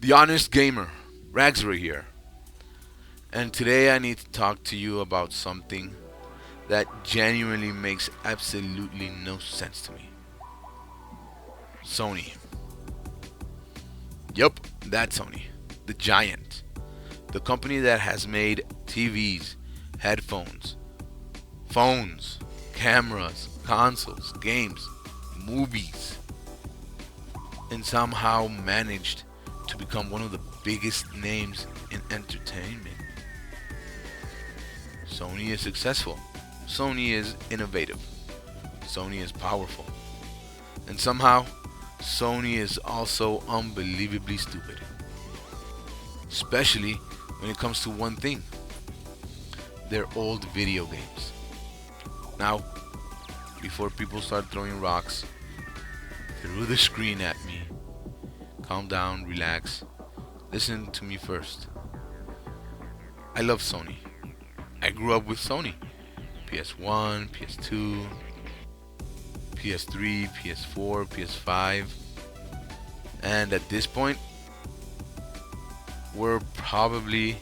The Honest Gamer, Ragsbury here, and today I need to talk to you about something that genuinely makes absolutely no sense to me. Sony. Yup, that Sony. The giant. The company that has made TVs, headphones, phones, cameras, consoles, games, movies, and somehow managed to become one of the biggest names in entertainment. Sony is successful. Sony is innovative. Sony is powerful. And somehow, Sony is also unbelievably stupid. Especially when it comes to one thing, their old video games. Now, before people start throwing rocks through the screen at me, calm down, relax, listen to me first. I love Sony. I grew up with Sony. PS1, PS2, PS3, PS4, PS5. And at this point, we're probably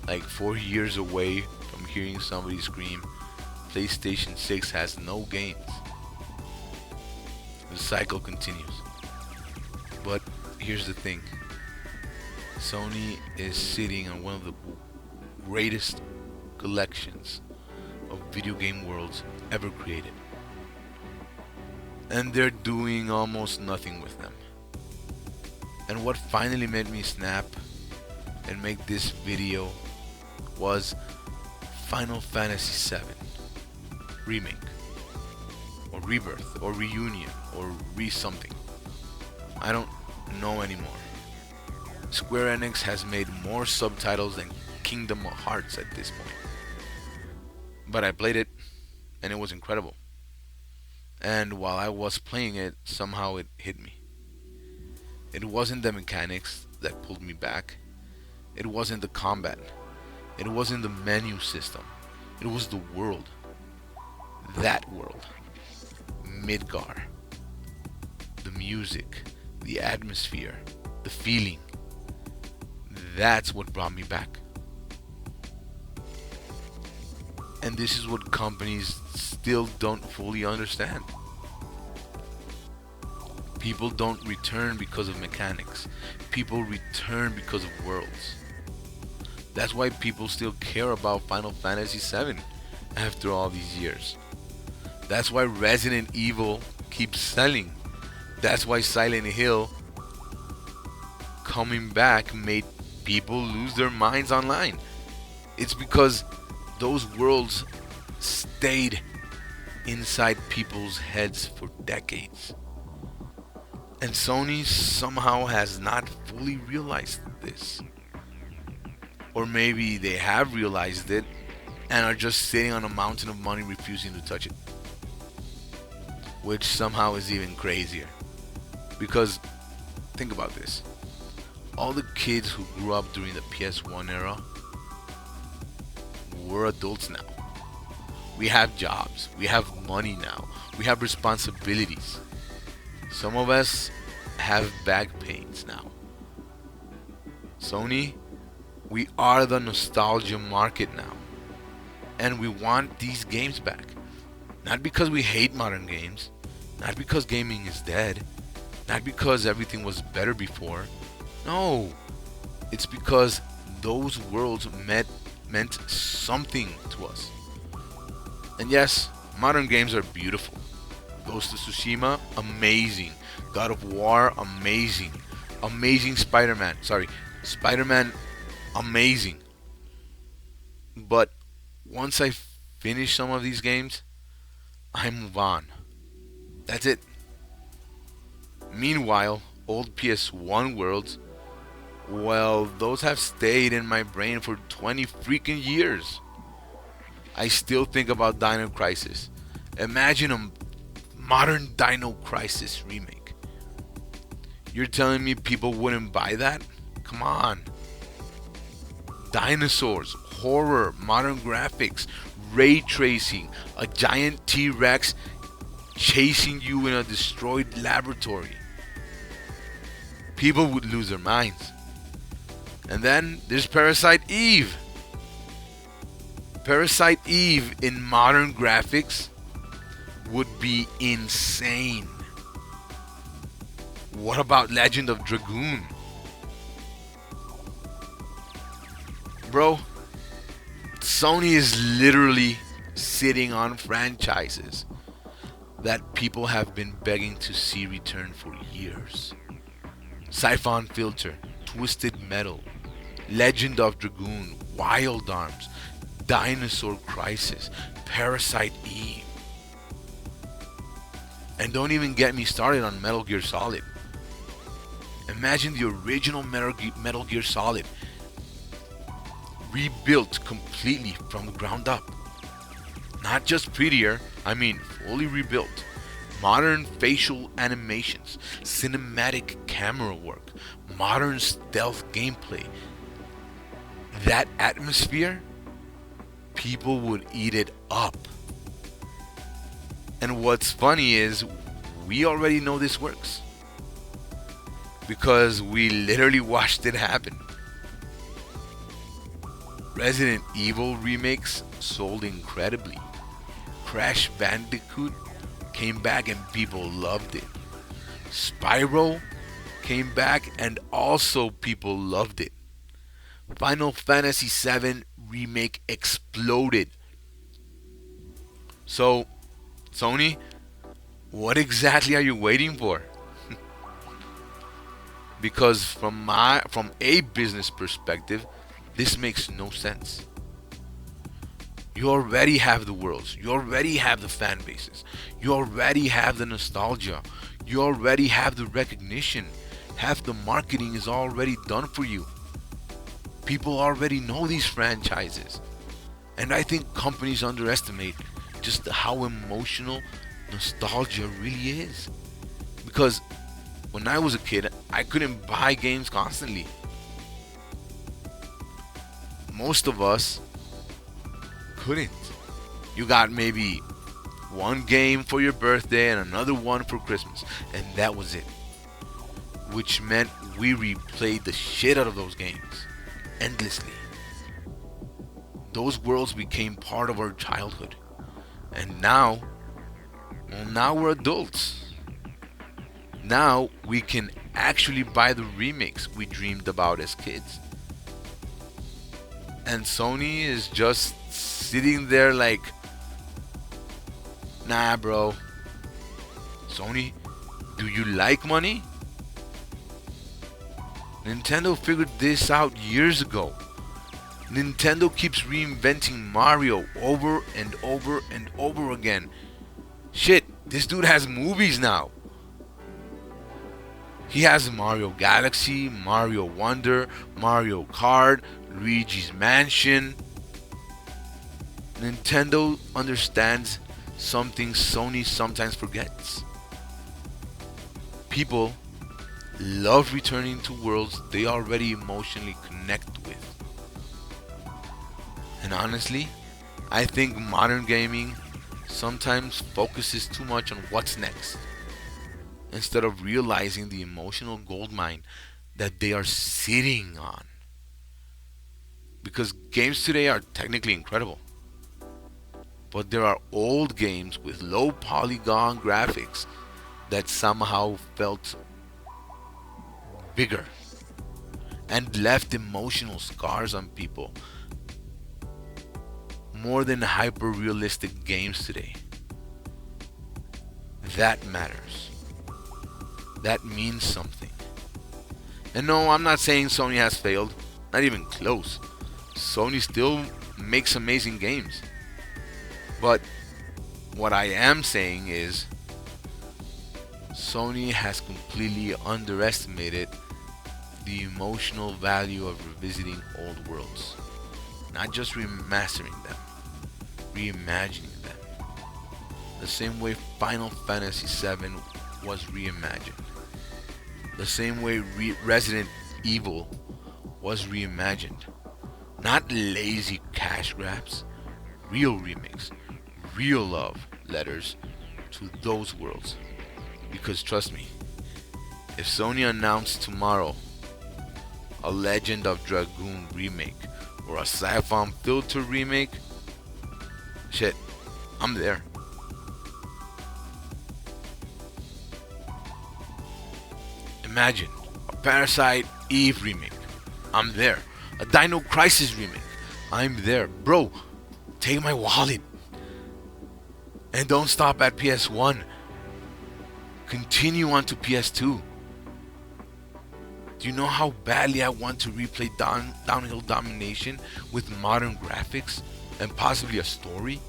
like 4 years away from hearing somebody scream, PlayStation 6 has no games. The cycle continues. But here's the thing. Sony is sitting on one of the greatest collections of video game worlds ever created. And they're doing almost nothing with them. And what finally made me snap and make this video was Final Fantasy VII Remake, or Rebirth, or Reunion, or Re-something. I don't know anymore. Square Enix has made more subtitles than Kingdom Hearts at this point. But I played it, and it was incredible. And while I was playing it, somehow it hit me. It wasn't the mechanics that pulled me back. It wasn't the combat. It wasn't the menu system. It was the world. That world. Midgar. The music. The atmosphere. The feeling. That's what brought me back. And this is what companies still don't fully understand. People don't return because of mechanics. People return because of worlds. That's why people still care about Final Fantasy VII after all these years. That's why Resident Evil keeps selling. That's why Silent Hill coming back made people lose their minds online. It's because those worlds stayed inside people's heads for decades. And Sony somehow has not fully realized this. Or maybe they have realized it and are just sitting on a mountain of money refusing to touch it. Which somehow is even crazier. Because, think about this. All the kids who grew up during the PS1 era, we're adults now. We have jobs. We have money now. We have responsibilities. Some of us have back pains now. Sony, we are the nostalgia market now. And we want these games back. Not because we hate modern games. Not because gaming is dead. Not because everything was better before. No. It's because those worlds meant something to us. And yes, modern games are beautiful. Ghost of Tsushima, amazing. God of War, amazing. Amazing Spider-Man. Spider-Man, amazing. But once I finish some of these games, I move on. That's it. Meanwhile, old PS1 worlds, well, those have stayed in my brain for 20 freaking years. I still think about Dino Crisis. Imagine a modern Dino Crisis remake. You're telling me people wouldn't buy that? Come on. Dinosaurs, horror, modern graphics, ray tracing, a giant T-Rex chasing you in a destroyed laboratory. people would lose their minds. And then there's Parasite Eve. Parasite Eve in modern graphics would be insane. What about Legend of Dragoon? Bro, Sony is literally sitting on franchises that people have been begging to see return for years. Siphon Filter, Twisted Metal, Legend of Dragoon, Wild Arms, Dinosaur Crisis, Parasite Eve. And don't even get me started on Metal Gear Solid. Imagine the original Metal Gear Solid rebuilt completely from the ground up. Not just prettier, I mean fully rebuilt. Modern facial animations, cinematic camera work, modern stealth gameplay. That atmosphere, people would eat it up. And what's funny is we already know this works because we literally watched it happen. Resident Evil remakes sold incredibly. Crash Bandicoot came back and people loved it. Spyro came back and also people loved it. Final Fantasy VII remake exploded. So, Sony, what exactly are you waiting for? Because from a business perspective, this makes no sense. You already have the worlds. You already have the fan bases. You already have the nostalgia. You already have the recognition. Half the marketing is already done for you. People already know these franchises. And I think companies underestimate just how emotional nostalgia really is. Because when I was a kid, I couldn't buy games constantly. Most of us couldn't. You got maybe one game for your birthday and another one for Christmas, and that was it. Which meant we replayed the shit out of those games endlessly. Those worlds became part of our childhood. And now we're adults. Now we can actually buy the remakes we dreamed about as kids. And Sony is just sitting there like, nah, bro. Sony, do you like money? Nintendo figured this out years ago. Nintendo keeps reinventing Mario over and over and over again. Shit, this dude has movies now. He has Mario Galaxy, Mario Wonder, Mario Kart, Luigi's Mansion. Nintendo understands something Sony sometimes forgets. People love returning to worlds they already emotionally connect with. And honestly, I think modern gaming sometimes focuses too much on what's next, instead of realizing the emotional goldmine that they are sitting on. Because games today are technically incredible, but there are old games with low polygon graphics that somehow felt bigger and left emotional scars on people more than hyper realistic games today. That matters. That means something. And no, I'm not saying Sony has failed, not even close. Sony still makes amazing games. But what I am saying is Sony has completely underestimated the emotional value of revisiting old worlds. Not just remastering them, reimagining them. The same way Final Fantasy VII was reimagined. The same way Resident Evil was reimagined. Not lazy cash grabs, real remakes, real love letters to those worlds. Because trust me, If Sony announced tomorrow a Legend of Dragoon remake or a Sci-Fi Filter remake, shit, I'm there. Imagine a Parasite Eve remake, I'm there. A Dino Crisis remake, I'm there. Bro, take my wallet and don't stop at PS1. Continue on to PS2. Do you know how badly I want to replay Downhill Domination with modern graphics and possibly a story?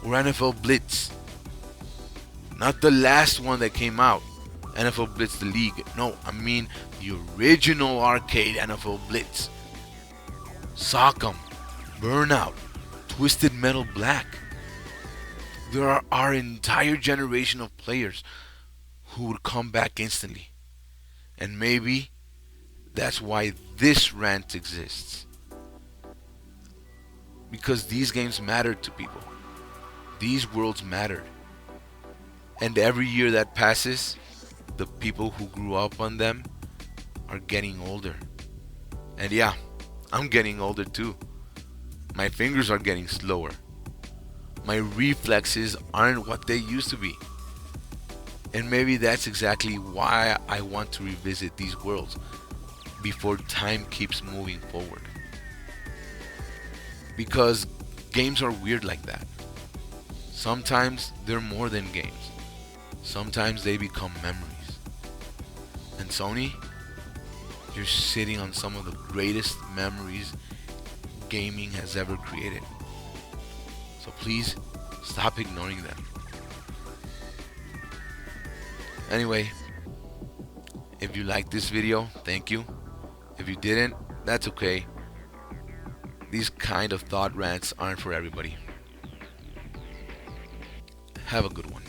Or NFL Blitz. Not the last one that came out, NFL Blitz the League. No, I mean the original arcade NFL Blitz. Sock'em, Burnout, Twisted Metal Black. There are our entire generation of players who would come back instantly. And maybe that's why this rant exists. Because these games mattered to people. These worlds mattered. And every year that passes, the people who grew up on them are getting older. And yeah, I'm getting older too. My fingers are getting slower. My reflexes aren't what they used to be. And maybe that's exactly why I want to revisit these worlds before time keeps moving forward. Because games are weird like that. Sometimes they're more than games. Sometimes they become memories. And Sony, you're sitting on some of the greatest memories gaming has ever created. So please, stop ignoring them. Anyway, if you liked this video, thank you. If you didn't, that's okay. These kind of thought rants aren't for everybody. Have a good one.